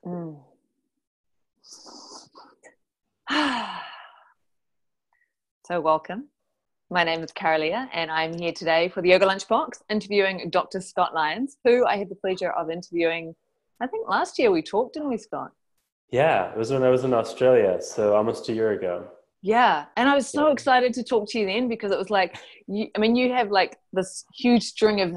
Mm. So welcome. My name is Carolia, and I'm here today for the Yoga Lunchbox, interviewing Dr. Scott Lyons, who I had the pleasure of interviewing. I think last year we talked, didn't we, Scott? Yeah, it was when I was in Australia, so almost a year ago. Yeah, and I was Yeah. so excited to talk to you then because it was like, you have like this huge string of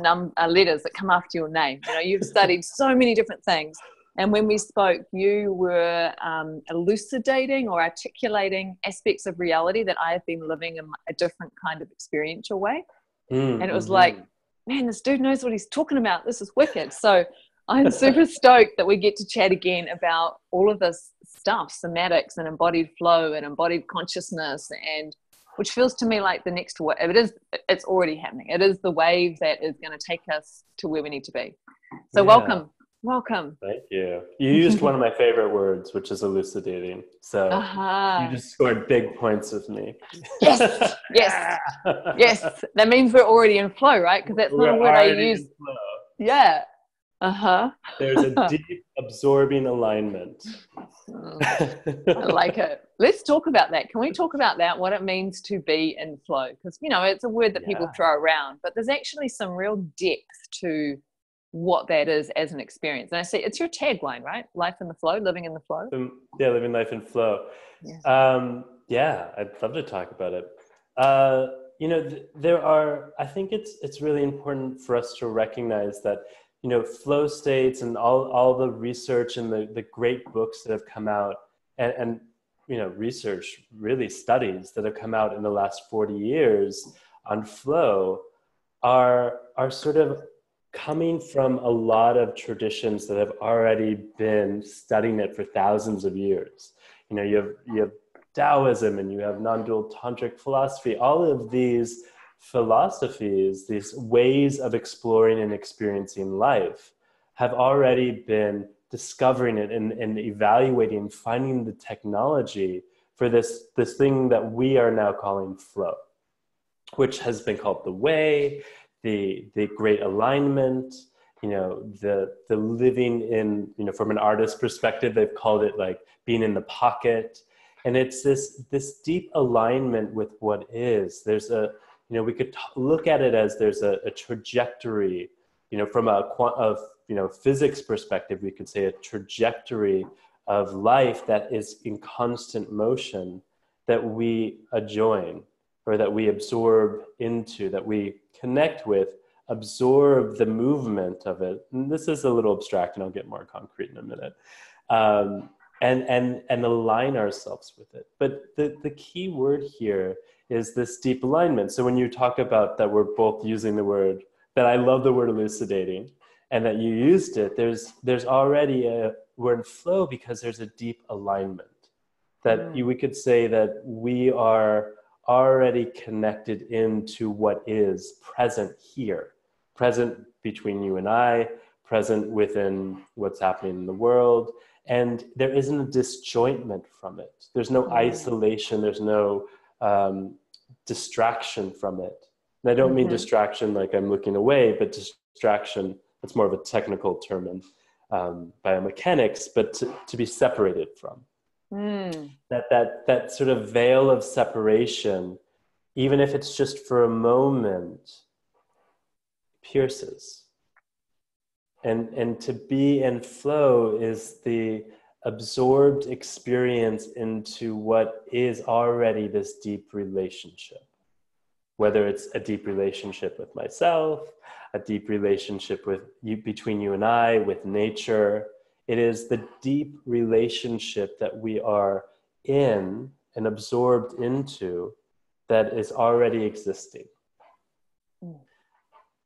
letters that come after your name. You know, you've studied so many different things. And when we spoke, you were elucidating or articulating aspects of reality that I have been living in a different kind of experiential way. And it was like, Mm-hmm. man, this dude knows what he's talking about. This is wicked. So I'm super stoked that we get to chat again about all of this stuff, somatics and embodied flow and embodied consciousness, and which feels to me like the next wave. It's already happening. It is the wave that is going to take us to where we need to be. So Yeah, welcome. thank you. You used one of my favorite words, which is elucidating. So you Aha. just scored big points with me. Yes, yes, yes. That means we're already in flow, right? Because that's not a We're word I already use. in flow. Yeah. Uh-huh. There's a deep absorbing alignment. I like it. Let's talk about that. Can we talk about that, what it means to be in flow? Because, it's a word that people Yeah. throw around, but there's actually some real depth to what that is as an experience. And I see it's your tagline, right? Life in the flow, living in the flow. Yeah, living life in flow. Yes. Yeah, I'd love to talk about it. There are, I think it's really important for us to recognize that, flow states and all the research and the great books that have come out and research, really studies that have come out in the last 40 years on flow are sort of coming from a lot of traditions that have already been studying it for thousands of years. You have Taoism and you have non-dual tantric philosophy. All of these philosophies, these ways of exploring and experiencing life, have already been discovering it and evaluating, finding the technology for this thing that we are now calling flow, which has been called the way, the great alignment, the living in, from an artist perspective, they've called it like being in the pocket. And it's this deep alignment with what is. There's we could look at it as there's a trajectory, from physics perspective, we could say a trajectory of life that is in constant motion that we adjoin, or that we absorb into, that we connect with, absorb the movement of it. And this is a little abstract, and I'll get more concrete in a minute. And align ourselves with it. But the key word here is this deep alignment. So when you talk about that, we're both using the word, that I love the word elucidating, and that you used it, there's already we're in flow because there's a deep alignment. That we could say that we are already connected into what is present here, present between you and I, present within what's happening in the world. And there isn't a disjointment from it. There's no isolation. There's no distraction from it. And I don't mean distraction like I'm looking away, but distraction, that's more of a technical term in biomechanics, but to be separated from. That sort of veil of separation, even if it's just for a moment, pierces. And to be in flow is the absorbed experience into what is already this deep relationship. Whether it's a deep relationship with myself, a deep relationship between you and I, with nature. It is the deep relationship that we are in and absorbed into that is already existing.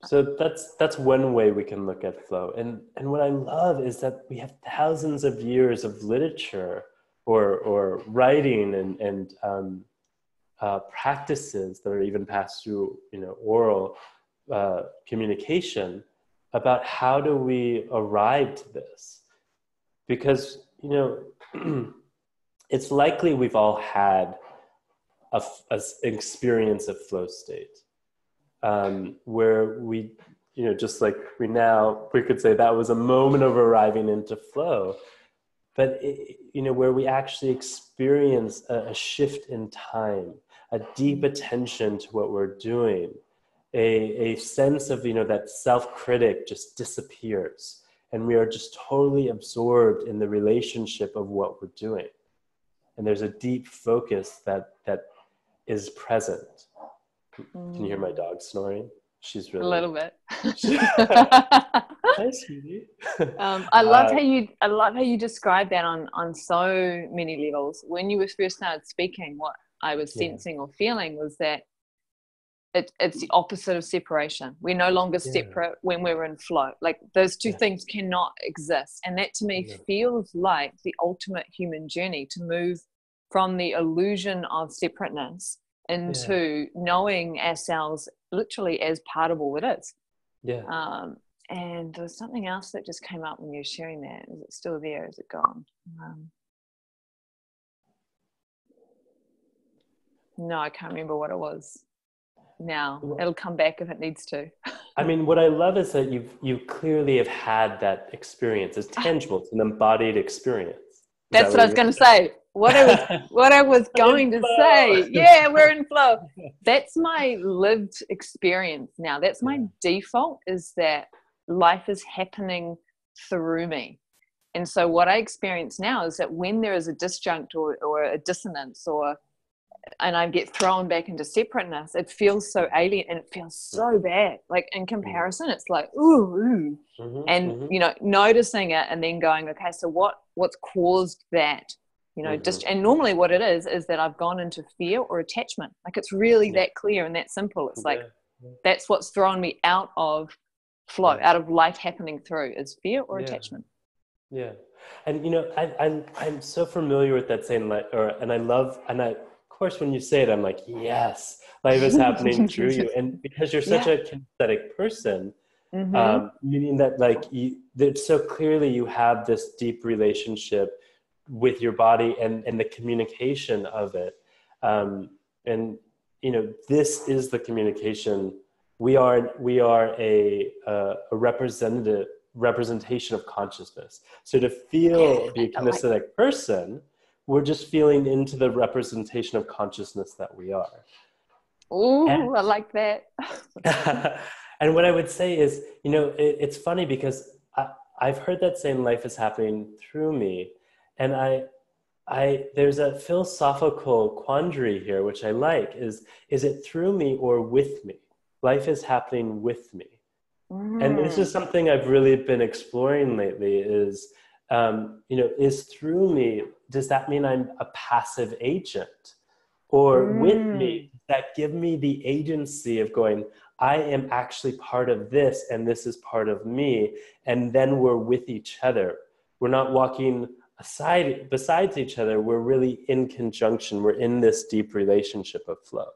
So that's one way we can look at flow. And what I love is that we have thousands of years of literature or writing and practices that are even passed through oral communication about how do we arrive to this. Because it's likely we've all had an experience of flow state. Where we, just like we could say that was a moment of arriving into flow. but where we actually experience a shift in time, a deep attention to what we're doing, a sense of, that self-critic just disappears, and we are just totally absorbed in the relationship of what we're doing. And there's a deep focus that is present. Can you hear my dog snoring? She's really... A little bit. Hi, sweetie. I love how you describe that on so many levels. When you first started speaking, what I was sensing or feeling was that it's the opposite of separation. We're no longer separate when we're in flow. Like those two things cannot exist. And that to me feels like the ultimate human journey, to move from the illusion of separateness into knowing ourselves literally as part of all it is. Yeah. And there's something else that just came up when you were sharing that. Is it still there? Is it gone? No, I can't remember what it was now. It'll come back if it needs to. I mean, what I love is that you clearly have had that experience. It's tangible. It's an embodied experience. That's what I was going to say. What I was going to say. Yeah, we're in flow. That's my lived experience now. That's my default, is that life is happening through me. And so what I experience now is that when there is a disjunct or a dissonance, and I get thrown back into separateness, it feels so alien and it feels so bad. Like in comparison, it's like, ooh. And, noticing it and then going, okay, so what's caused that? And normally what it is that I've gone into fear or attachment. Like it's really that clear and that simple. It's like, that's what's thrown me out of flow, out of life happening through, is fear or attachment. Yeah. And, I'm so familiar with that saying, of course, when you say it, I'm like, yes, life is happening through you. And because you're such a kinesthetic person, meaning that that so clearly you have this deep relationship with your body and the communication of it. This is the communication. We are a representation of consciousness. So to be a kinesthetic person, we're just feeling into the representation of consciousness that we are. Ooh, I like that. And what I would say is, it's funny because I've heard that saying, life is happening through me. And there's a philosophical quandary here, which I like, is it through me or with me? Life is happening with me. And this is something I've really been exploring lately is through me, does that mean I'm a passive agent? Or with me, does that give me the agency of going, I am actually part of this and this is part of me, and then we're with each other. We're not walking besides each other, we're really in conjunction. We're in this deep relationship of flow.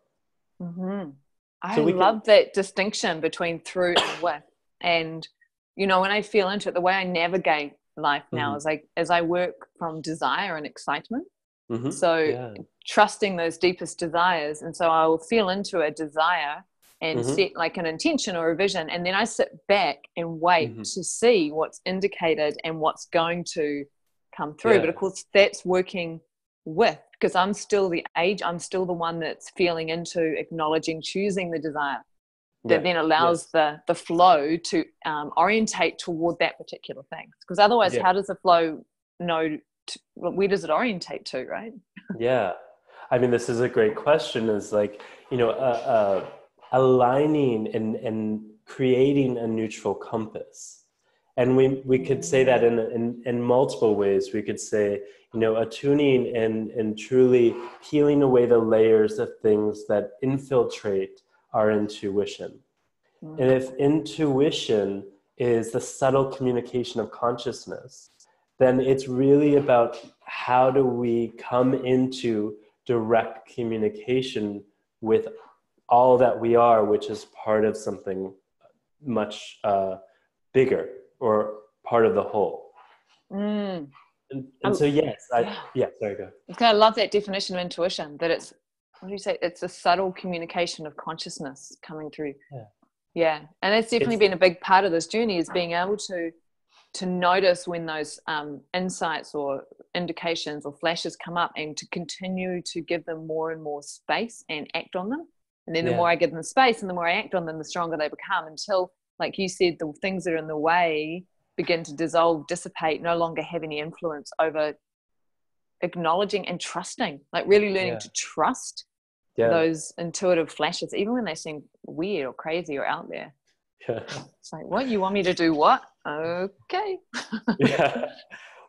I love that distinction between through and with. And, when I feel into it, the way I navigate life now is as I work from desire and excitement. Trusting those deepest desires. And so I will feel into a desire and set like an intention or a vision. And then I sit back and wait to see what's indicated and what's going to come through. But of course that's working with, because I'm still I'm still the one that's feeling into acknowledging, choosing the desire that then allows the flow to orientate toward that particular thing. Because otherwise, how does the flow know where does it orientate to, right? Yeah. I mean, this is a great question, is like, aligning and creating a neutral compass. And we could say that in multiple ways. We could say, attuning and truly peeling away the layers of things that infiltrate our intuition. And if intuition is the subtle communication of consciousness, then it's really about how do we come into direct communication with all that we are, which is part of something much bigger, or part of the whole. And so, yes, sorry, go. I love that definition of intuition, that it's, what do you say? It's a subtle communication of consciousness coming through. Yeah. And that's definitely been a big part of this journey, is being able to to notice when those insights or indications or flashes come up, and to continue to give them more and more space and act on them. And then the more I give them space and the more I act on them, the stronger they become, until, like you said, the things that are in the way begin to dissolve, dissipate, no longer have any influence over acknowledging and trusting, like really learning to trust those intuitive flashes, even when they seem weird or crazy or out there. It's like, what, you want me to do what? Okay.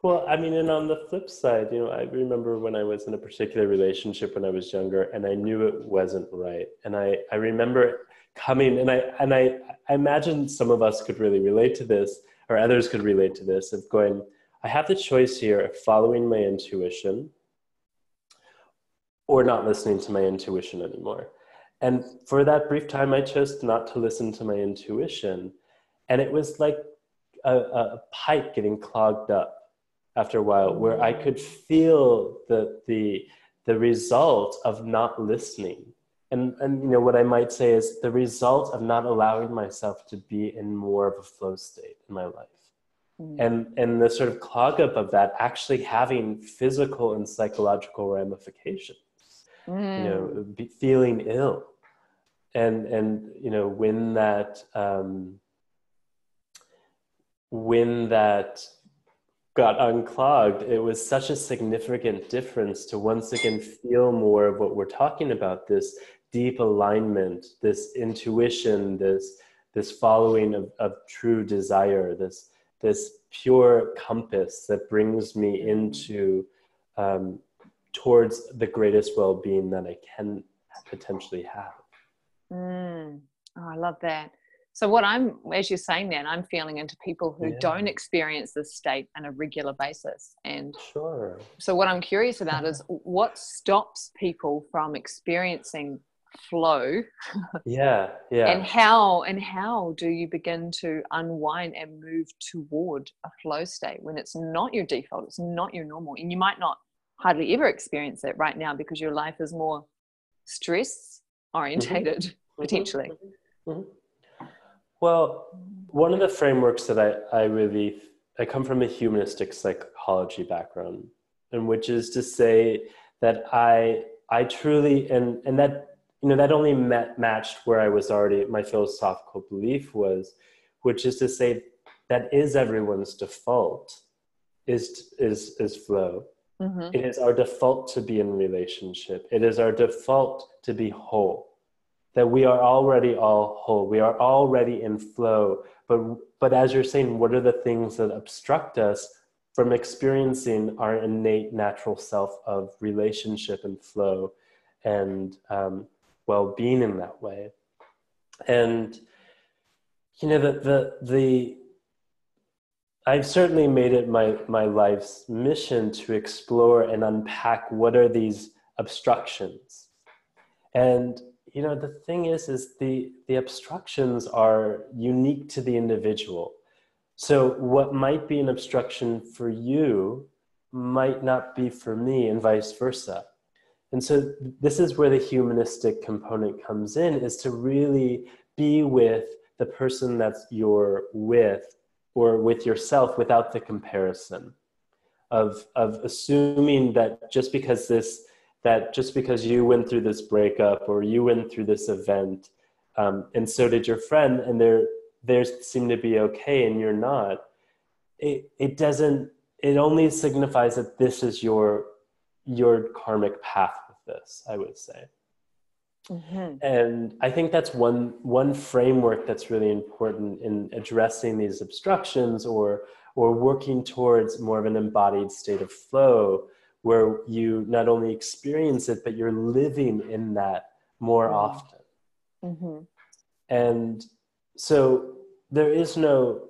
Well, I mean, and on the flip side, you know, I remember when I was in a particular relationship when I was younger, and I knew it wasn't right. And I remember coming, and I imagine some of us could really relate to this, or others could relate to this, of going, I have the choice here of following my intuition or not listening to my intuition anymore. And for that brief time, I chose not to listen to my intuition. And it was like a pipe getting clogged up after a while, where I could feel the result of not listening. And you know, what I might say is the result of not allowing myself to be in more of a flow state in my life. And the sort of clog up of that actually having physical and psychological ramifications. You know, feeling ill. And you know, when that got unclogged, it was such a significant difference to once again feel more of what we're talking about, this deep alignment, this intuition, this following of true desire, this pure compass that brings me into towards the greatest well-being that I can potentially have. Oh, I love that. So what as you're saying that, I'm feeling into people who don't experience this state on a regular basis. And so what I'm curious about is what stops people from experiencing flow? And how do you begin to unwind and move toward a flow state when it's not your default, it's not your normal, and you might not hardly ever experience it right now because your life is more stress orientated, potentially. Well, one of the frameworks that I come from a humanistic psychology background, and which is to say that I truly, and that, you know, that only matched where I was already, my philosophical belief was, which is to say that is everyone's default is flow. It is our default to be in relationship. It is our default to be whole. That we are already all whole. We are already in flow. But as you're saying, what are the things that obstruct us from experiencing our innate natural self of relationship and flow and well-being in that way? And you know, I've certainly made it my life's mission to explore and unpack what are these obstructions. And you know, the thing is the obstructions are unique to the individual. So what might be an obstruction for you might not be for me, and vice versa. And so this is where the humanistic component comes in, is to really be with the person that you're with, or with yourself, without the comparison of assuming that just because you went through this breakup or you went through this event, and so did your friend, and theirs seem to be okay and you're not, it only signifies that this is your karmic path with this, I would say. And I think that's one framework that's really important in addressing these obstructions, or working towards more of an embodied state of flow, where you not only experience it, but you're living in that more often. And so there's no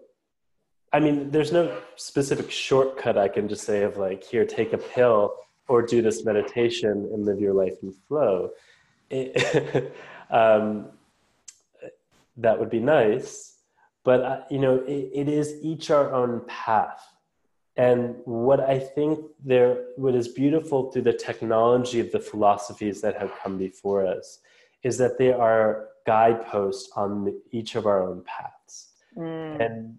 specific shortcut I can just say of like, here, take a pill or do this meditation and live your life in flow. That would be nice, but you know, it is each our own path. And what I think what is beautiful through the technology of the philosophies that have come before us is that they are guideposts on each of our own paths. And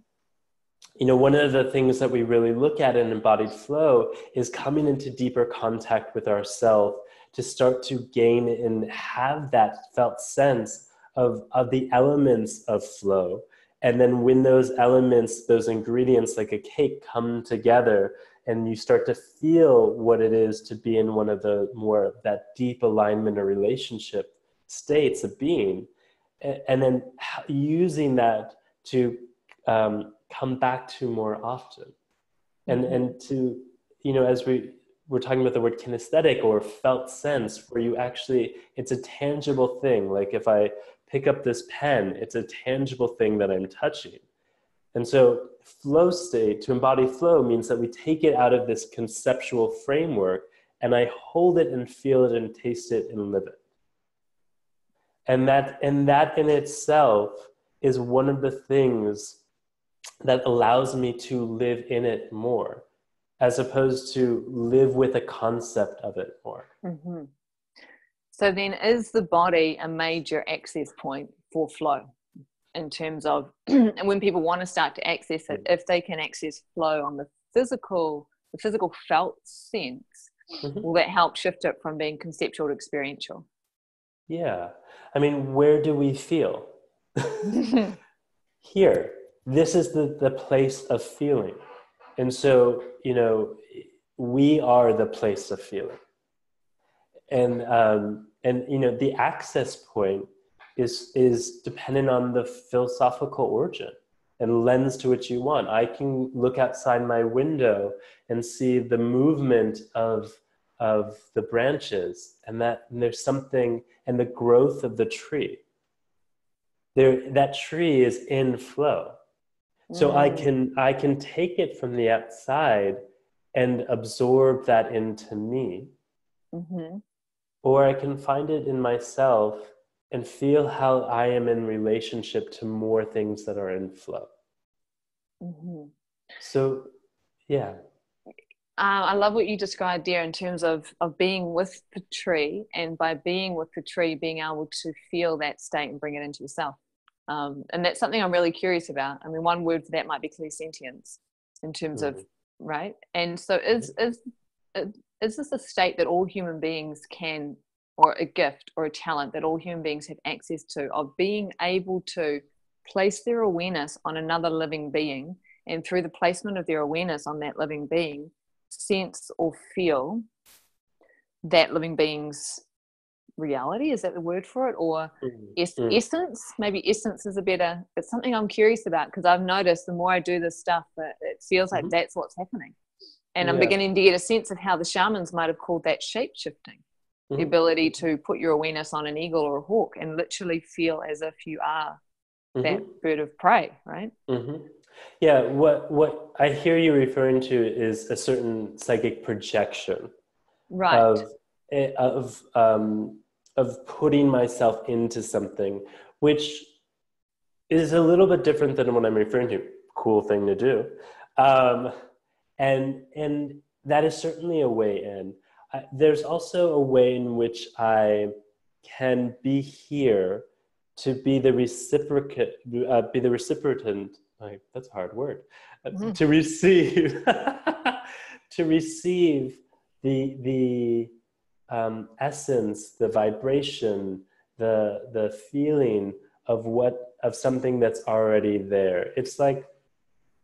one of the things that we really look at in embodied flow is coming into deeper contact with ourself to start to gain and have that felt sense of the elements of flow. And then when those elements, those ingredients like a cake come together and you start to feel what it is to be in one of the more that deep alignment or relationship states of being, and then using that to come back to more often. And to, as we're talking about the word kinesthetic or felt sense, where you actually, it's a tangible thing. Like if I pick up this pen, it's a tangible thing that I'm touching. And so flow state, to embody flow, means that we take it out of this conceptual framework and I hold it and feel it and taste it and live it. And that in itself is one of the things that allows me to live in it more, as opposed to live with a concept of it more. Mm-hmm. So then is the body a major access point for flow in terms of, and when people want to start to access it, if they can access flow on the physical felt sense, will that help shift it from being conceptual to experiential? Yeah. I mean, where do we feel? Here. This is the place of feeling. And so, we are the place of feeling. And the access point is dependent on the philosophical origin and lens to which you want. I can look outside my window and see the movement of the branches and there's something, and the growth of the tree. That tree is in flow. So I can take it from the outside and absorb that into me. Mm-hmm. Or I can find it in myself and feel how I am in relationship to more things that are in flow. Mm-hmm. So, yeah. I love what you described there in terms of being with the tree, and by being with the tree, being able to feel that state and bring it into yourself. And that's something I'm really curious about. I mean, one word for that might be clairsentience in terms of, right? And so is this a state that all human beings can, or a gift or a talent that all human beings have access to, of being able to place their awareness on another living being, and through the placement of their awareness on that living being, sense or feel that living being's reality? Is that the word for it? Or essence? Maybe essence is it's something I'm curious about, because I've noticed the more I do this stuff, it feels like that's what's happening. And I'm beginning to get a sense of how the shamans might have called that shape shifting, the ability to put your awareness on an eagle or a hawk and literally feel as if you are that bird of prey, right? Yeah, what I hear you referring to is a certain psychic projection, right? Of putting myself into something, which is a little bit different than what I'm referring to. Cool thing to do, and that is certainly a way in. There's also a way in which I can be here to be the reciprocant. That's a hard word. To receive, to receive the essence, the vibration, the feeling of something that's already there. It's like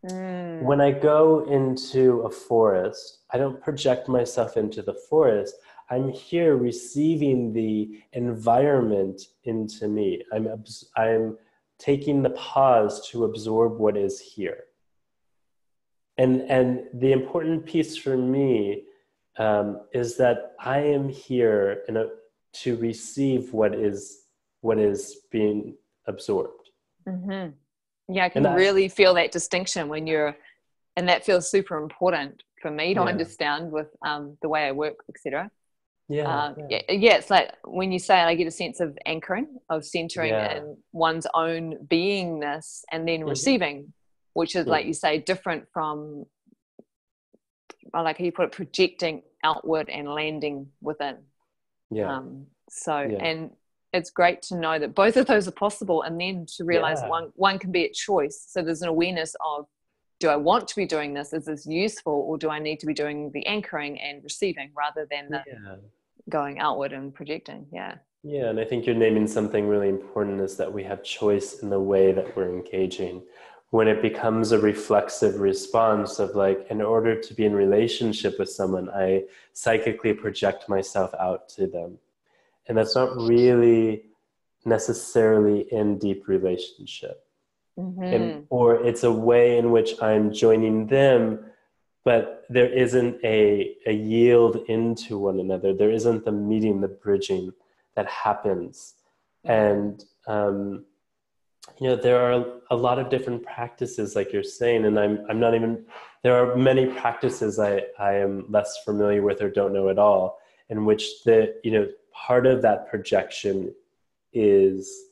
when I go into a forest, I don't project myself into the forest. I'm here receiving the environment into me. I'm taking the pause to absorb what is here. And the important piece for me is that I am here to receive what is being absorbed. Mm-hmm. Yeah, I can really feel that distinction and that feels super important for me to understand with the way I work, etc. It's like when you say, I get a sense of anchoring, of centering in one's own beingness, and then receiving, which is, like you say, different from, I like how you put it, projecting outward and landing within. And it's great to know that both of those are possible, and then to realize one can be at choice. So there's an awareness of do I want to be doing this? Is this useful? Or do I need to be doing the anchoring and receiving rather than the going outward and projecting? Yeah. Yeah, and I think you're naming something really important, is that we have choice in the way that we're engaging. When it becomes a reflexive response of like, in order to be in relationship with someone, I psychically project myself out to them. And that's not really necessarily in deep relationship. Or it's a way in which I'm joining them, but there isn't a yield into one another. There isn't the meeting, the bridging that happens. And, there are a lot of different practices, like you're saying, and I'm not even, there are many practices I am less familiar with or don't know at all, in which part of that projection is,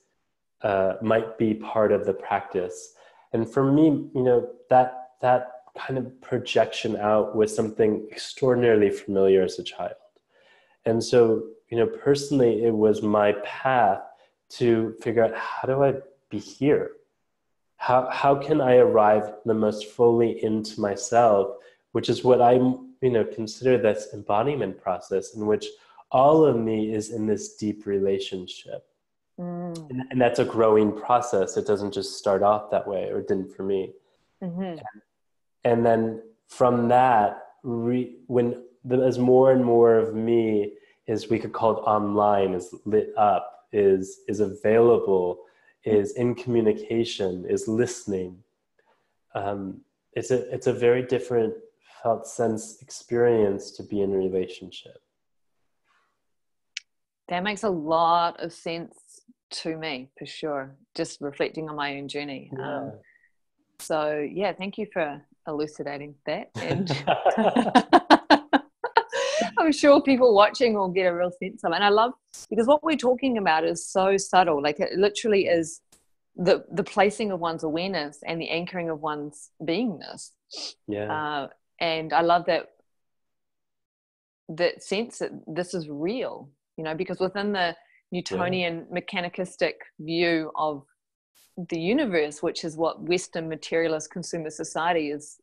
might be part of the practice. And for me, that kind of projection out was something extraordinarily familiar as a child. And so, personally, it was my path to figure out, how do I be here? How can I arrive the most fully into myself, which is what I, consider this embodiment process, in which all of me is in this deep relationship. And that's a growing process. It doesn't just start off that way, or it didn't for me. And then from that, as more and more of me is, we could call it online, is lit up, is available, is in communication, is listening. It's a very different felt sense experience to be in a relationship. That makes a lot of sense to me, for sure, just reflecting on my own journey. So yeah, thank you for elucidating that. And I'm sure people watching will get a real sense of it. And I love, because what we're talking about is so subtle. Like, it literally is the placing of one's awareness and the anchoring of one's beingness. And I love that sense that this is real, because within the Newtonian mechanicistic view of the universe, which is what Western materialist consumer society is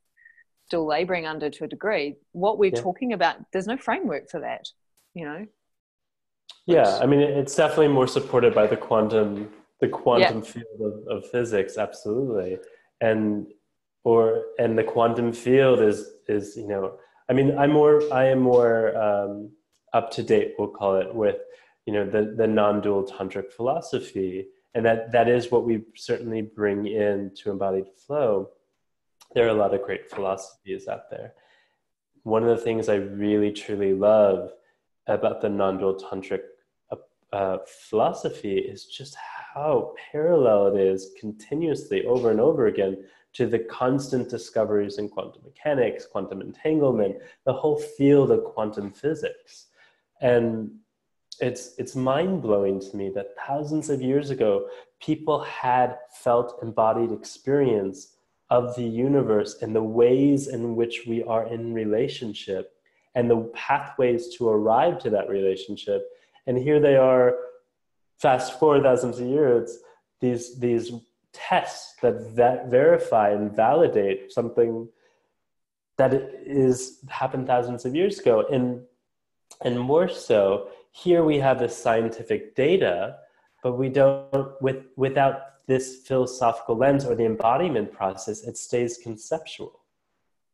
still laboring under to a degree, what we're talking about, there's no framework for that, I mean, it's definitely more supported by the quantum field of physics, absolutely. And the quantum field is I mean, I am more up to date, we'll call it, with the non-dual tantric philosophy, and that is what we certainly bring in to embodied flow. There are a lot of great philosophies out there. One of the things I really truly love about the non-dual tantric philosophy is just how parallel it is continuously over and over again to the constant discoveries in quantum mechanics, quantum entanglement, the whole field of quantum physics. And it's mind-blowing to me that thousands of years ago, people had felt embodied experience of the universe and the ways in which we are in relationship and the pathways to arrive to that relationship. And here they are, fast forward thousands of years, these tests that verify and validate something that happened thousands of years ago. And more so, here we have the scientific data, but we don't, without this philosophical lens or the embodiment process, it stays conceptual.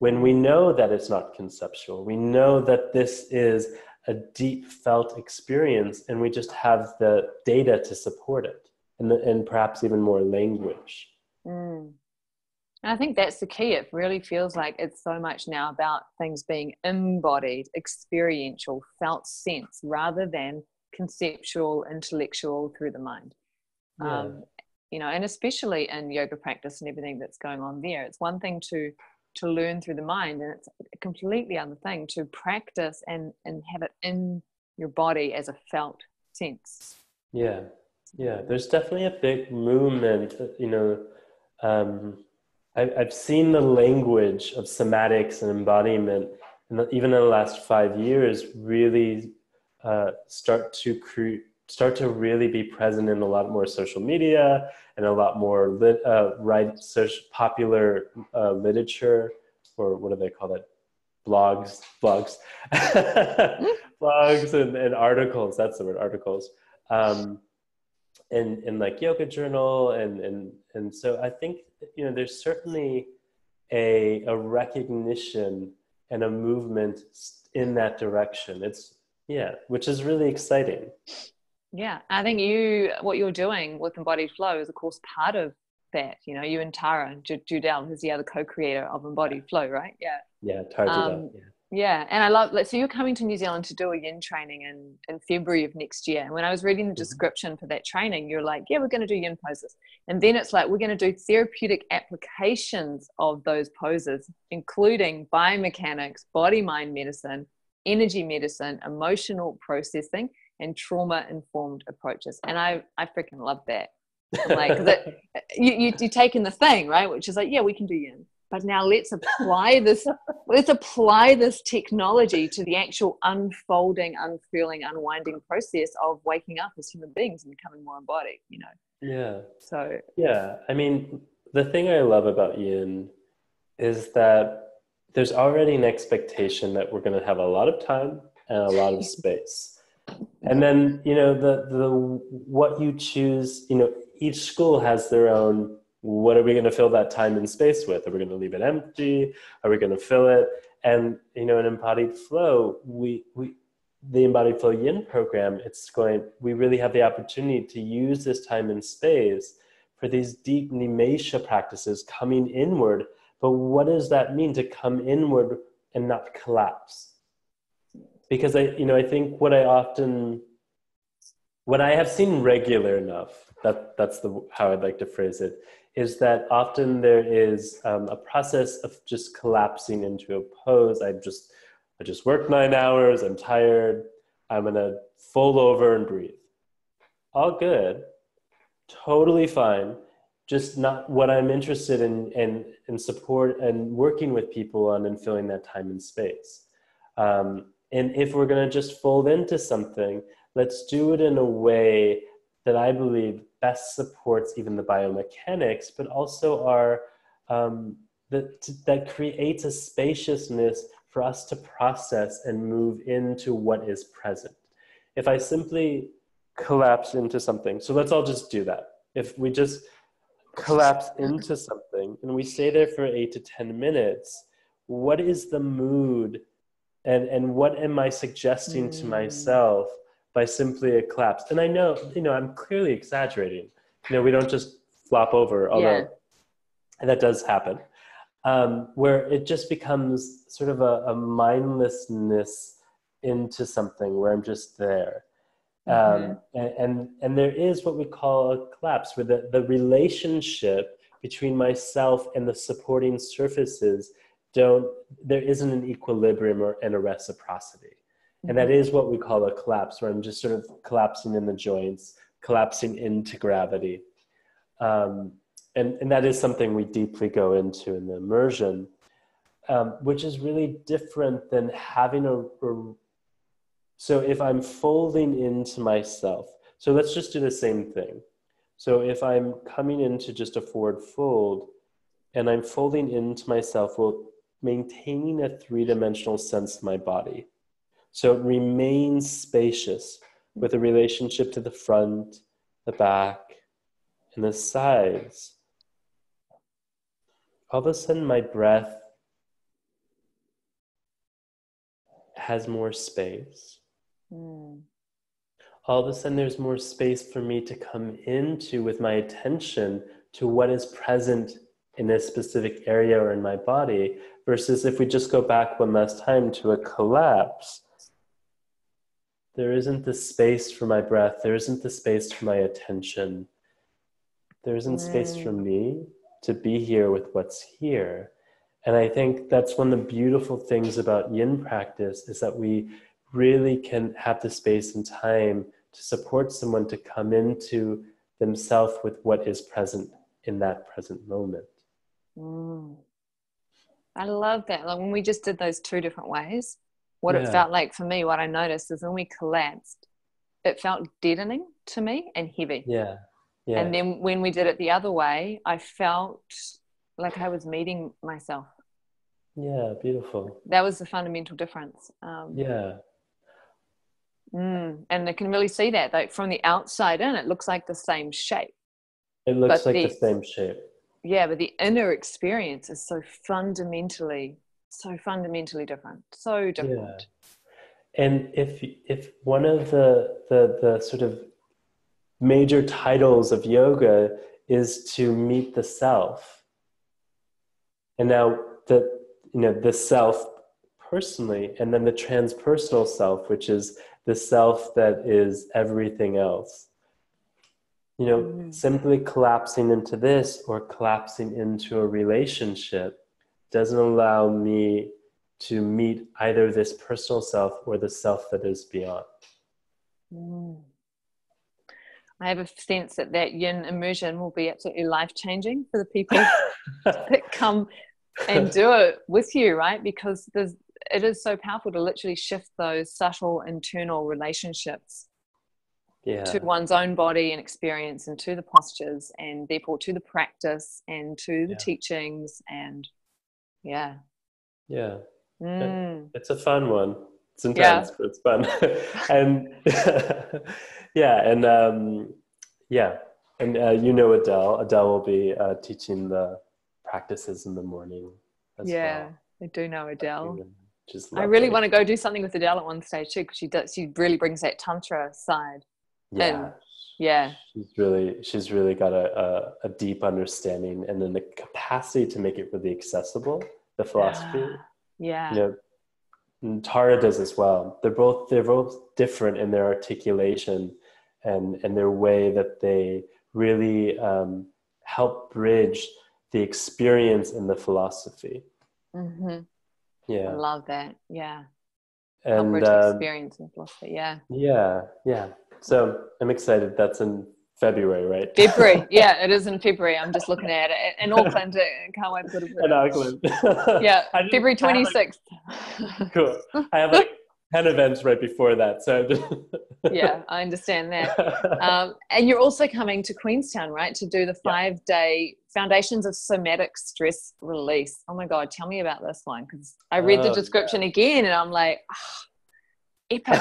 When we know that it's not conceptual, we know that this is a deep felt experience, and we just have the data to support it, and perhaps even more language. And I think that's the key. It really feels like it's so much now about things being embodied, experiential, felt sense, rather than conceptual, intellectual through the mind. And especially in yoga practice and everything that's going on there, it's one thing to learn through the mind, and it's a completely other thing to practice and have it in your body as a felt sense. There's definitely a big movement. I've seen the language of somatics and embodiment, and even in the last 5 years, really start to start to really be present in a lot more social media and a lot more popular literature, or what do they call that? Blogs, blogs and articles. That's the word, articles. In like Yoga Journal, and so I think, you know, there's certainly a recognition and a movement in that direction. It's, yeah, which is really exciting. Yeah, I think what you're doing with Embodied Flow is, of course, part of that. You know, you and Tara Judell, who's the other co-creator of Embodied Flow, right? Yeah. Yeah, Tara Judell. Yeah. Yeah, and I love, so you're coming to New Zealand to do a yin training in February of next year. And when I was reading the description for that training, you're like, yeah, we're going to do yin poses. And then it's like, we're going to do therapeutic applications of those poses, including biomechanics, body-mind medicine, energy medicine, emotional processing, and trauma-informed approaches. And I freaking love that. I'm like, you're taking the thing, right? Which is like, yeah, we can do yin. But now let's apply this technology to the actual unfolding, unfurling, unwinding process of waking up as human beings and becoming more embodied, you know? Yeah. So, yeah, I mean, the thing I love about yin is that there's already an expectation that we're going to have a lot of time and a lot of space. And then, you know, the what you choose, you know, each school has their own, what are we going to fill that time and space with? Are we going to leave it empty? Are we going to fill it? And, you know, in Embodied Flow, the Embodied Flow Yin program, we really have the opportunity to use this time and space for these deep Nimesha practices, coming inward. But what does that mean, to come inward and not collapse? Because I think what I have seen regular enough, that's how I'd like to phrase it, is that often there is a process of just collapsing into a pose. I just worked 9 hours, I'm tired, I'm gonna fold over and breathe. All good, totally fine, just not what I'm interested in support and working with people on, and filling that time and space. And if we're gonna just fold into something, let's do it in a way that I believe best supports even the biomechanics, but also that creates a spaciousness for us to process and move into what is present. If I simply collapse into something, so let's all just do that. If we just collapse into something and we stay there for 8 to 10 minutes, what is the mood and what am I suggesting to myself by simply a collapse? And I know, I'm clearly exaggerating. We don't just flop over, although that does happen, where it just becomes sort of a mindlessness into something where I'm just there. And there is what we call a collapse, where the relationship between myself and the supporting surfaces there isn't an equilibrium and a reciprocity. And that is what we call a collapse, where I'm just sort of collapsing in the joints, collapsing into gravity. And that is something we deeply go into in the immersion, which is really different than having so if I'm folding into myself, so let's just do the same thing. So if I'm coming into just a forward fold and I'm folding into myself, well, maintaining a three-dimensional sense of my body. So it remains spacious with a relationship to the front, the back, and the sides. All of a sudden, my breath has more space. All of a sudden, there's more space for me to come into with my attention to what is present in a specific area or in my body, versus if we just go back one last time to a collapse, there isn't the space for my breath, there isn't the space for my attention, there isn't space for me to be here with what's here. And I think that's one of the beautiful things about yin practice, is that we really can have the space and time to support someone to come into themselves with what is present in that present moment. I love that. Like when we just did those two different ways, what it felt like for me, what I noticed is when we collapsed, it felt deadening to me and heavy. Yeah. Yeah. And then when we did it the other way, I felt like I was meeting myself. Yeah. Beautiful. That was the fundamental difference. Yeah. And I can really see that, like from the outside in, it looks like the same shape. It looks But like the same shape. Yeah, but the inner experience is so fundamentally different. So different. Yeah. And if one of the sort of major titles of yoga is to meet the self, and now the self personally, and then the transpersonal self, which is the self that is everything else. Simply collapsing into this or collapsing into a relationship doesn't allow me to meet either this personal self or the self that is beyond. I have a sense that yin immersion will be absolutely life-changing for the people that come and do it with you, right? Because it is so powerful to literally shift those subtle internal relationships to one's own body and experience, and to the postures, and therefore to the practice and to the teachings. And It's a fun one. It's intense, but it's fun. And Adele will be teaching the practices in the morning as well. I do know Adele. Just I really want to go do something with Adele at one stage too, because she really brings that tantra side. She's really got a deep understanding, and then the capacity to make it really accessible, the philosophy. And Tara does as well. They're both different in their articulation and their way that they really help bridge the experience and the philosophy. I love that. And help bridge experience and philosophy. So I'm excited. That's in February, right? February. It is in February. I'm just looking at it. In Auckland. Can't wait for it. In Auckland. February 26th. Cool. I have 10 events right before that. So I understand that. And you're also coming to Queenstown, right? To do the 5-day Foundations of Somatic Stress Release. Oh my God, tell me about this one. Because I read the description again and I'm like, epic.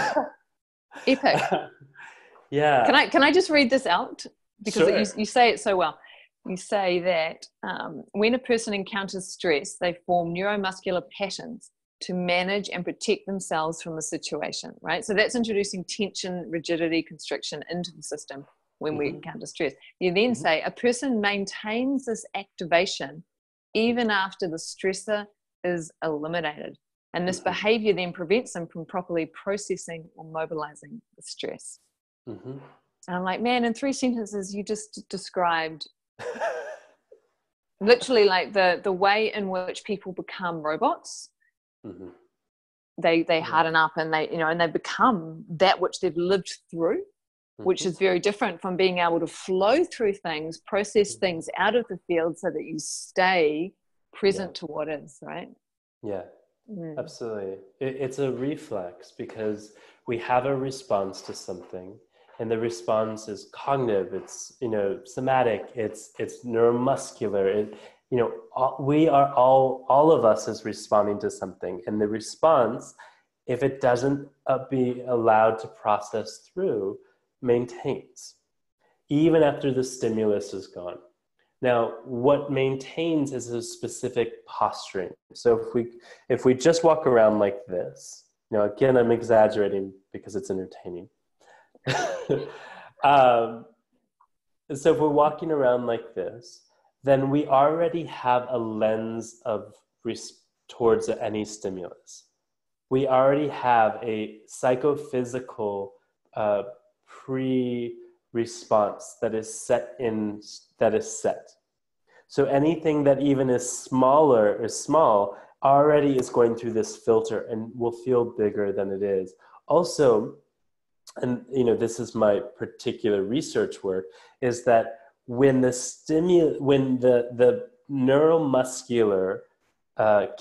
Epic. Can I just read this out? Because you say it so well. You say that when a person encounters stress, they form neuromuscular patterns to manage and protect themselves from a situation, right? So that's introducing tension, rigidity, constriction into the system when we encounter stress. You then say a person maintains this activation even after the stressor is eliminated. And this behavior then prevents them from properly processing or mobilizing the stress. And I'm like, man, in 3 sentences, you just described literally like the way in which people become robots. They harden up and they become that which they've lived through, which is very different from being able to flow through things, process things out of the field so that you stay present to what is, right? Absolutely. It's a reflex because we have a response to something, and the response is cognitive, it's somatic, it's neuromuscular. We are all of us is responding to something, and the response, if it doesn't be allowed to process through, maintains even after the stimulus is gone. Now, what maintains is a specific posturing. So if we just walk around like this, again, I'm exaggerating because it's entertaining. So if we're walking around like this, then we already have a lens towards any stimulus. We already have a psychophysical pre-response that is set. So anything that even is small already is going through this filter and will feel bigger than it is. Also, and this is my particular research work, is that when the neuromuscular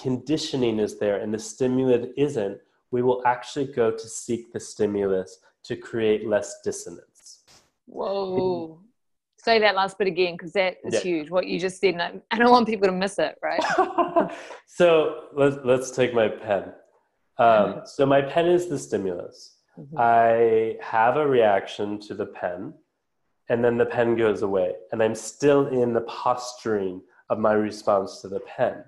conditioning is there and the stimulant isn't, we will actually go to seek the stimulus to create less dissonance. Whoa. Say that last bit again, because that is Yeah. huge. What you just said, and I don't want people to miss it, right? So let's take my pen. So my pen is the stimulus. Mhm. I have a reaction to the pen, and then the pen goes away, and I'm still in the posturing of my response to the pen.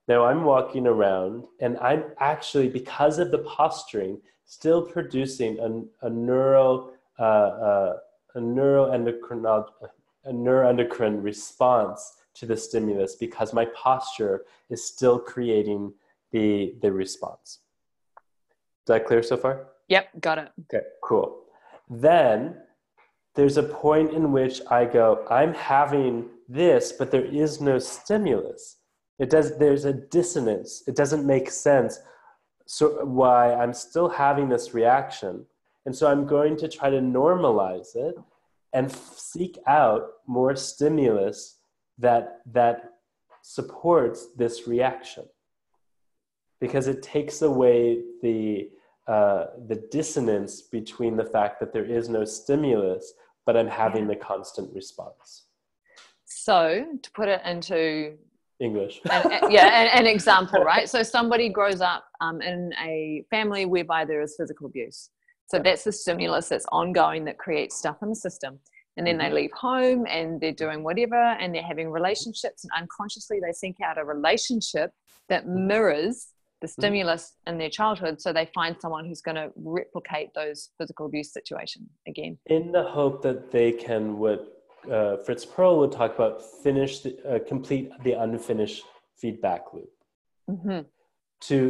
Now I'm walking around, and I'm actually, because of the posturing, still producing a neuroendocrine response to the stimulus, because my posture is still creating the response. Is that clear so far? Yep, got it. Okay, cool. Then there's a point in which I go, I'm having this, but there is no stimulus. There's a dissonance. It doesn't make sense. So why I'm still having this reaction. And so I'm going to try to normalize it and seek out more stimulus that supports this reaction, because it takes away the dissonance between the fact that there is no stimulus, but I'm having the constant response. So to put it into English. an example, right? So somebody grows up in a family whereby there is physical abuse. So that's the stimulus that's ongoing that creates stuff in the system. And then they leave home and they're doing whatever, and they're having relationships, and unconsciously they seek out a relationship that mirrors the stimulus in their childhood. So they find someone who's going to replicate those physical abuse situations again. In the hope that they can, what Fritz Perl would talk about, complete the unfinished feedback loop. Mm-hmm.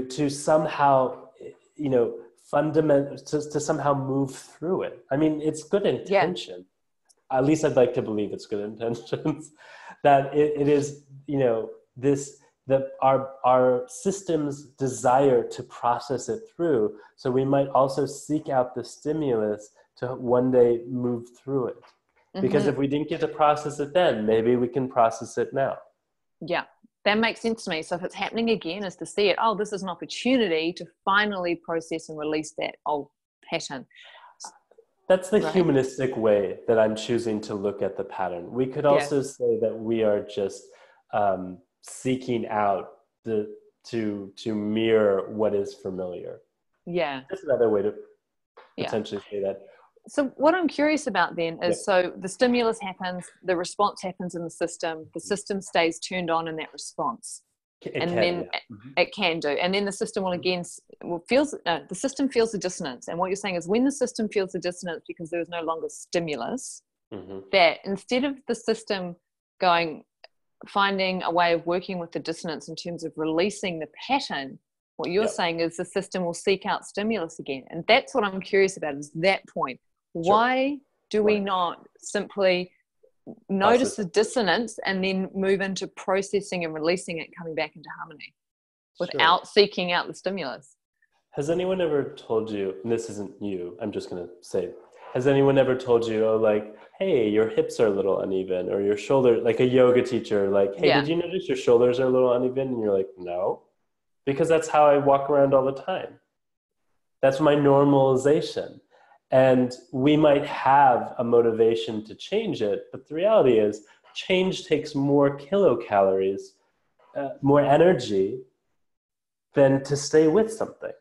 To somehow, to somehow move through it. I mean, it's good intention. Yeah. At least I'd like to believe it's good intentions. That it is, our system's desire to process it through. So we might also seek out the stimulus to one day move through it. Because if we didn't get to process it then, maybe we can process it now. Yeah, that makes sense to me. So if it's happening again, is to see it, oh, this is an opportunity to finally process and release that old pattern. That's the humanistic way that I'm choosing to look at the pattern. We could also say that we are just seeking out to mirror what is familiar. Yeah. That's another way to potentially say that. So what I'm curious about then is, so the stimulus happens, the response happens in the system stays turned on in that response. It can do. And then the system will again, the system feels the dissonance. And what you're saying is, when the system feels the dissonance because there is no longer stimulus, that instead of the system finding a way of working with the dissonance in terms of releasing the pattern, what you're saying is the system will seek out stimulus again. And that's what I'm curious about, is that point. Why do we not simply notice the dissonance and then move into processing and releasing it, coming back into harmony without seeking out the stimulus? Has anyone ever told you, and this isn't you, I'm just going to say, has anyone ever told you, oh, like, hey, your hips are a little uneven, or your shoulder, like a yoga teacher, like, hey, did you notice your shoulders are a little uneven? And you're like, no, because that's how I walk around all the time. That's my normalization. And we might have a motivation to change it, but the reality is change takes more kilocalories, more energy than to stay with something.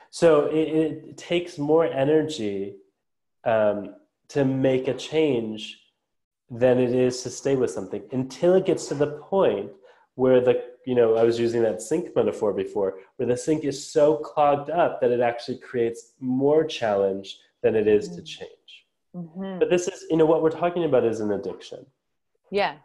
So it takes more energy to make a change than it is to stay with something, until it gets to the point where I was using that sink metaphor before, where the sink is so clogged up that it actually creates more challenge than it is to change. But this is, what we're talking about is an addiction. Yeah.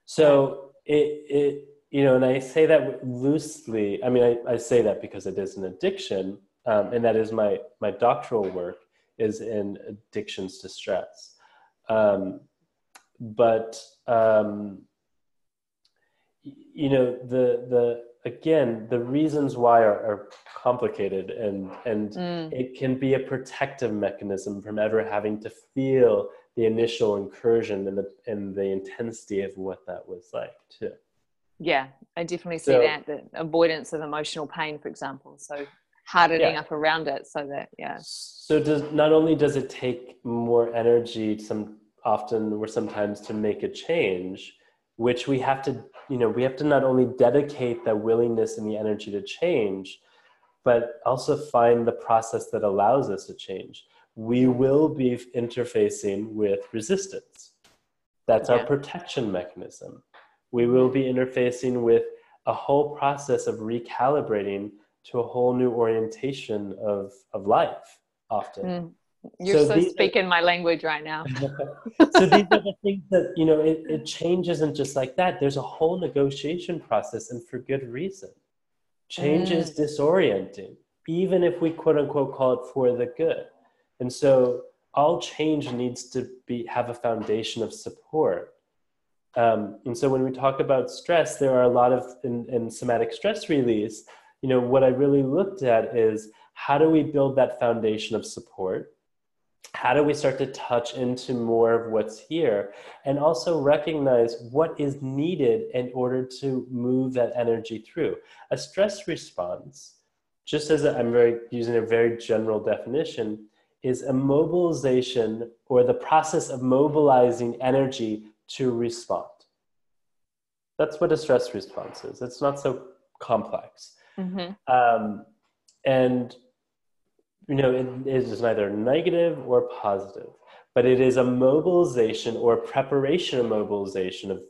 So and I say that loosely. I mean, I say that because it is an addiction, and that is my doctoral work is in addictions to stress. The reasons why are complicated, and it can be a protective mechanism from ever having to feel the initial incursion and the intensity of what that was like too. Yeah, I definitely see that, the avoidance of emotional pain, for example. So hardening Yeah. up around it so that, yeah. So not only does it take more energy often or sometimes to make a change, which we have to, we have to not only dedicate the willingness and the energy to change, but also find the process that allows us to change. We will be interfacing with resistance. That's our protection mechanism. We will be interfacing with a whole process of recalibrating to a whole new orientation of life often. You're so speaking my language right now. So these are the things that, it change isn't just like that. There's a whole negotiation process, and for good reason. Change is disorienting, even if we quote unquote call it for the good. And so all change needs to have a foundation of support. And so when we talk about stress, there are a lot of, in somatic stress release, what I really looked at is, how do we build that foundation of support? How do we start to touch into more of what's here, and also recognize what is needed in order to move that energy through? A stress response, just as I'm using a very general definition, is a mobilization, or the process of mobilizing energy to respond. That's what a stress response is. It's not so complex. And it is neither negative or positive, but it is a mobilization or preparation of mobilization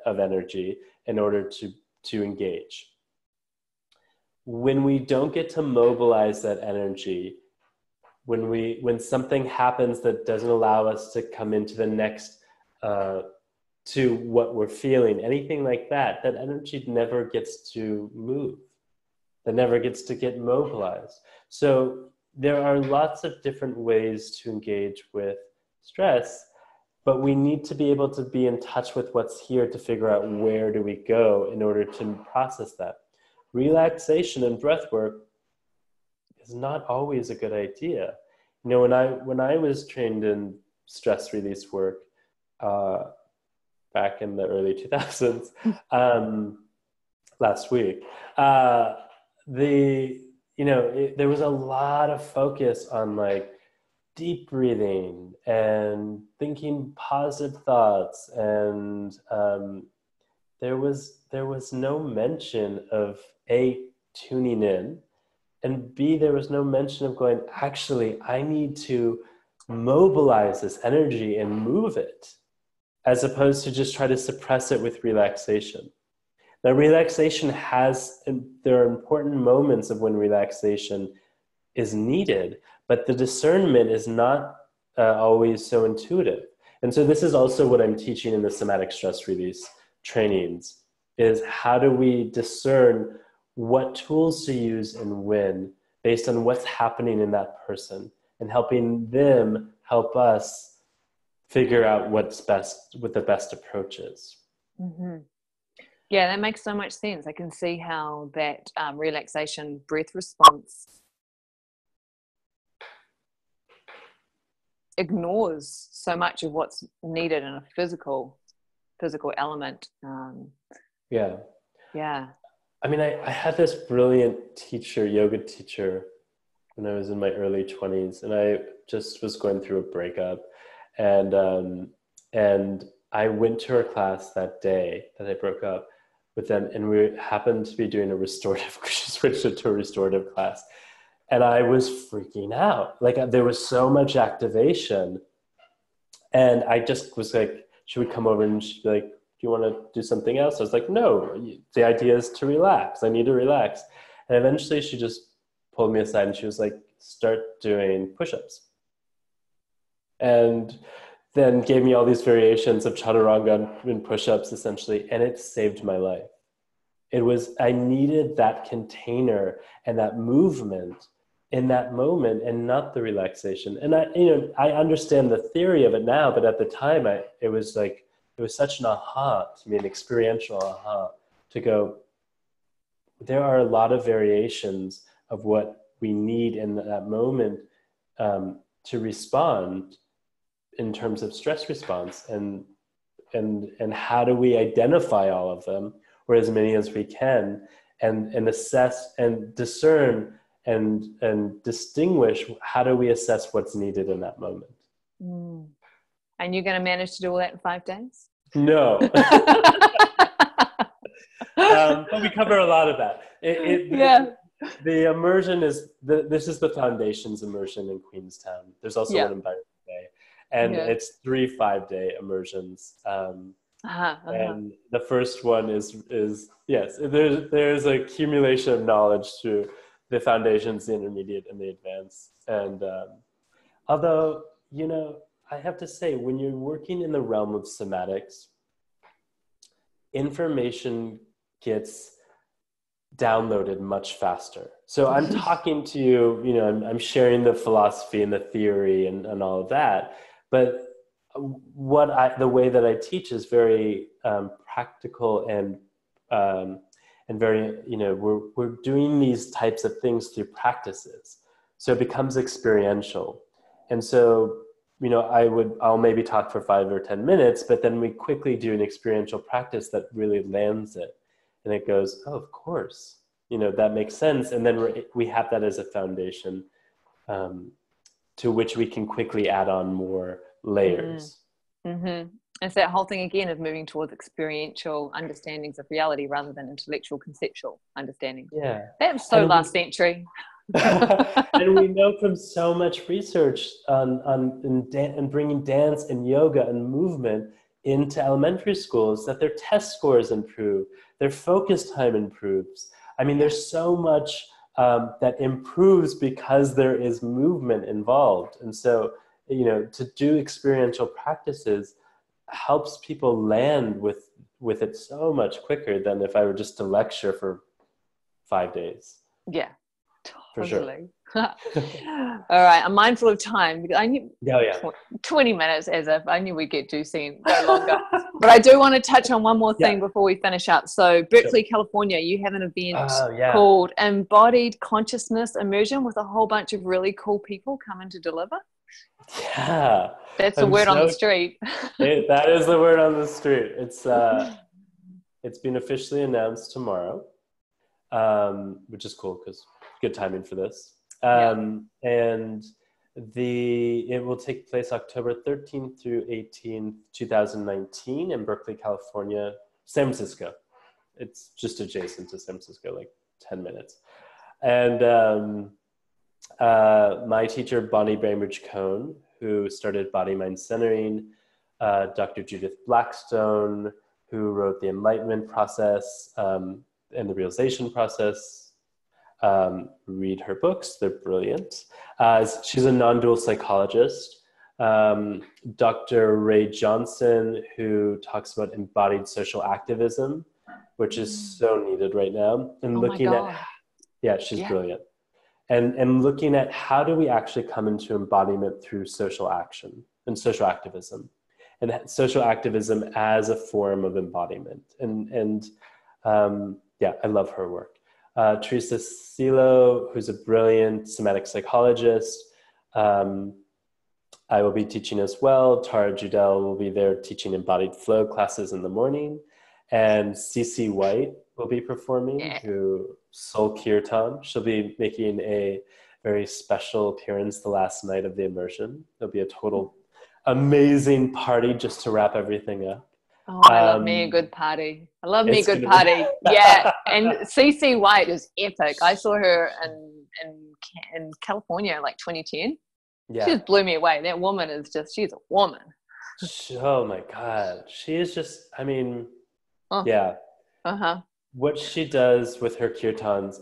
of energy in order to engage. When we don't get to mobilize that energy, when something happens that doesn't allow us to come into the next, to what we're feeling, anything like that, that energy never gets to move. That never gets to get mobilized. So there are lots of different ways to engage with stress, but we need to be able to be in touch with what's here to figure out where do we go in order to process that. Relaxation and breath work is not always a good idea. When I was trained in stress release work back in the early 2000s, last week, there was a lot of focus on like deep breathing and thinking positive thoughts, and there was no mention of A, tuning in, and B, there was no mention of going, actually, I need to mobilize this energy and move it, as opposed to just try to suppress it with relaxation. Now, relaxation there are important moments of when relaxation is needed, but the discernment is not always so intuitive. And so this is also what I'm teaching in the somatic stress release trainings, is how do we discern what tools to use and when, based on what's happening in that person, and helping them help us figure out what the best approach is. Yeah, that makes so much sense. I can see how that relaxation breath response ignores so much of what's needed in a physical element. Yeah. I mean, I had this brilliant yoga teacher, when I was in my early 20s, and I just was going through a breakup, and I went to her class that day that I broke up with them, and we happened to be doing she switched it to a restorative class, and I was freaking out. Like, there was so much activation, and I just was like, she would come over and she'd be like, do you want to do something else? I was like, no, the idea is to relax. I need to relax. And eventually she just pulled me aside and she was like, start doing push-ups. And then gave me all these variations of chaturanga and push-ups, essentially, and it saved my life. I needed that container and that movement in that moment, and not the relaxation. And I understand the theory of it now, but at the time it was such an aha to me, an experiential aha, to go, there are a lot of variations of what we need in that moment to respond in terms of stress response, and how do we identify all of them, or as many as we can, and assess and discern and distinguish how do we assess what's needed in that moment. And you're going to manage to do all that in 5 days? No. But we cover a lot of that. The immersion is, this is the Foundation's immersion in Queenstown. There's also one in Byron Bay. And it's 3 5-day immersions. And the first one is yes, there's an accumulation of knowledge through the Foundations, the intermediate, and the advanced. And although, I have to say, when you're working in the realm of somatics, information gets downloaded much faster. So I'm talking to you, I'm sharing the philosophy and the theory and all of that. But the way that I teach is very practical and very, we're doing these types of things through practices. So it becomes experiential. And so, I'll maybe talk for 5 or 10 minutes, but then we quickly do an experiential practice that really lands it. And it goes, oh, of course, that makes sense. And then we have that as a foundation to which we can quickly add on more layers. Mm-hmm. It's that whole thing again of moving towards experiential understandings of reality rather than intellectual, conceptual understanding. Yeah. That was so last century. And we know from so much research on bringing dance and yoga and movement into elementary schools that their test scores improve, their focus time improves. I mean, there's so much that improves because there is movement involved. And so, to do experiential practices helps people land with it so much quicker than if I were just to lecture for 5 days. Yeah. Totally. For sure. All right. I'm mindful of time because I knew 20 minutes as if I knew we'd get to see no longer. But I do want to touch on one more thing before we finish up. So Berkeley, California, you have an event called Embodied Consciousness Immersion with a whole bunch of really cool people coming to deliver. Yeah. That's the word on the street. That is the word on the street. It's been officially announced tomorrow, which is cool because good timing for this. And it will take place October 13th through 18th, 2019 in Berkeley, California, San Francisco. It's just adjacent to San Francisco, like 10 minutes. And my teacher, Bonnie Bainbridge-Cohn, who started Body Mind Centering, Dr. Judith Blackstone, who wrote The Enlightenment Process and The Realization Process. Read her books, they're brilliant. She's a non-dual psychologist. Dr. Ray Johnson, who talks about embodied social activism, which is so needed right now. And she's brilliant. And looking at how do we actually come into embodiment through social action and social activism, and social activism as a form of embodiment. I love her work. Teresa Silo, who's a brilliant somatic psychologist. I will be teaching as well. Tara Judell will be there teaching embodied flow classes in the morning. And CC White will be performing, who Soul Kirtan. She'll be making a very special appearance the last night of the immersion. There'll be a total amazing party just to wrap everything up. Oh, I love me a good party. I love me a good party. Yeah, and CC White is epic. I saw her in California like 2010. Yeah. She just blew me away. That woman is she's a woman. Oh my God. She is just, what she does with her kirtans,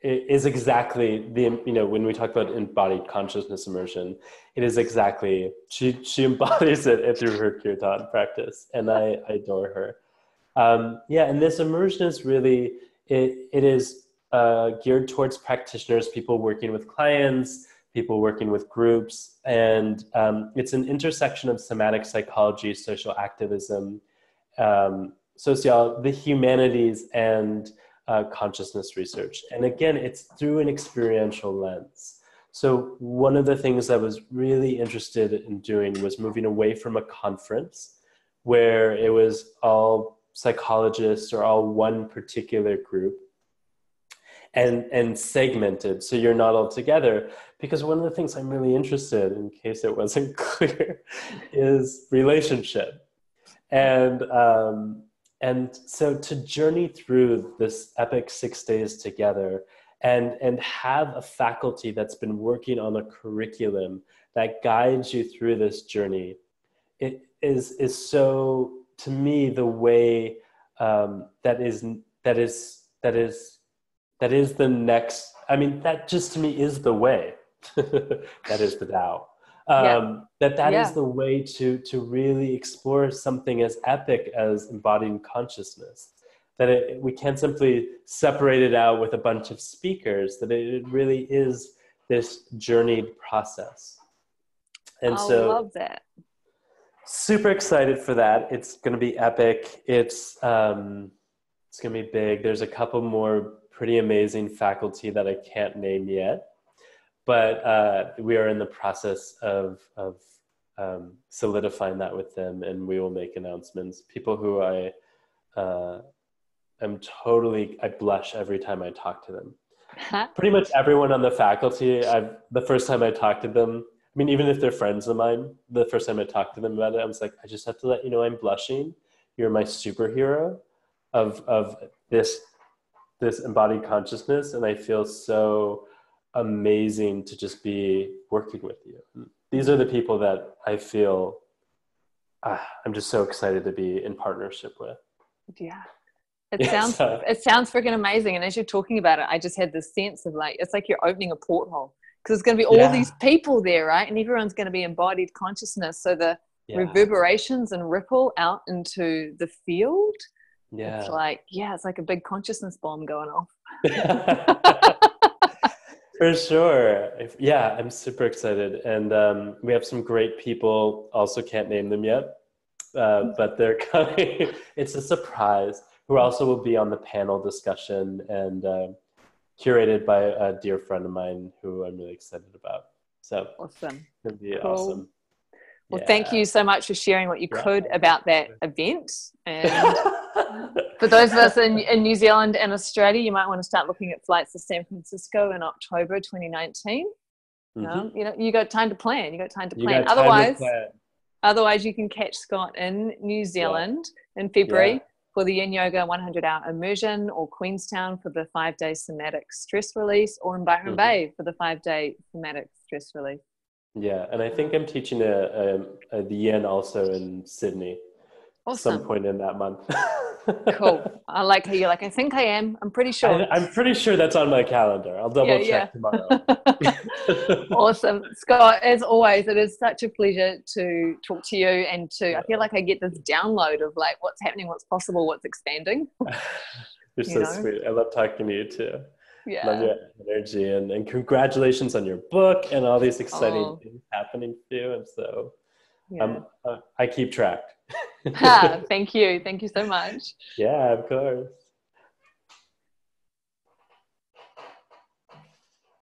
it is exactly when we talk about embodied consciousness immersion, it is exactly, she embodies it through her kirtan practice, and I adore her. And this immersion is really, it is geared towards practitioners, people working with clients, people working with groups, and it's an intersection of somatic psychology, social activism, the humanities, and consciousness research. And again, it's through an experiential lens. So one of the things I was really interested in doing was moving away from a conference where it was all psychologists or all one particular group, and segmented, so you're not all together. Because one of the things I'm really interested in case it wasn't clear, is relationship. And so to journey through this epic 6 days together and have a faculty that's been working on a curriculum that guides you through this journey, it is so, to me, the way that is the next, I mean, that just to me is the way. That is the Tao. That is the way to really explore something as epic as embodied consciousness. That we can't simply separate it out with a bunch of speakers, that it really is this journeyed process. And I so love that. Super excited for that. It's going to be epic. It's going to be big. There's a couple more pretty amazing faculty that I can't name yet, but we are in the process of solidifying that with them, and we will make announcements. People who I blush every time I talk to them. Pretty much everyone on the faculty, the first time I talked to them, I mean, even if they're friends of mine, the first time I talked to them about it, I was like, I just have to let you know I'm blushing. You're my superhero of this embodied consciousness, and I feel so amazing to just be working with you. These are the people that I feel I'm just so excited to be in partnership with. Yeah. It sounds freaking amazing. And as you're talking about it, I just had this sense of like, it's like you're opening a porthole, because there's going to be all these people there, right? And everyone's going to be embodied consciousness. So the reverberations and ripple out into the field. Yeah. It's like a big consciousness bomb going off. For sure. I'm super excited. And we have some great people, also can't name them yet, but they're coming. It's a surprise, who also will be on the panel discussion and curated by a dear friend of mine who I'm really excited about. So awesome. It'll be awesome. Well, thank you so much for sharing what you could about that event. And for those of us in New Zealand and Australia, you might want to start looking at flights to San Francisco in October 2019. Mm-hmm. You got time to plan. Otherwise, you can catch Scott in New Zealand in February for the Yin Yoga 100-hour immersion, or Queenstown for the 5-day somatic stress release, or in Byron Bay for the 5-day somatic stress release. Yeah, and I think I'm teaching the Yin also in Sydney. Awesome. Some point in that month. Cool. I like how you're like, I think I am. I'm pretty sure. I'm pretty sure that's on my calendar. I'll double check tomorrow. Awesome. Scott, as always, it is such a pleasure to talk to you, and I feel like I get this download of like what's happening, what's possible, what's expanding. You're so sweet. I love talking to you too. Yeah. Love your energy, and congratulations on your book and all these exciting things happening for you. And so I keep track. Thank you so much. Yeah, of course.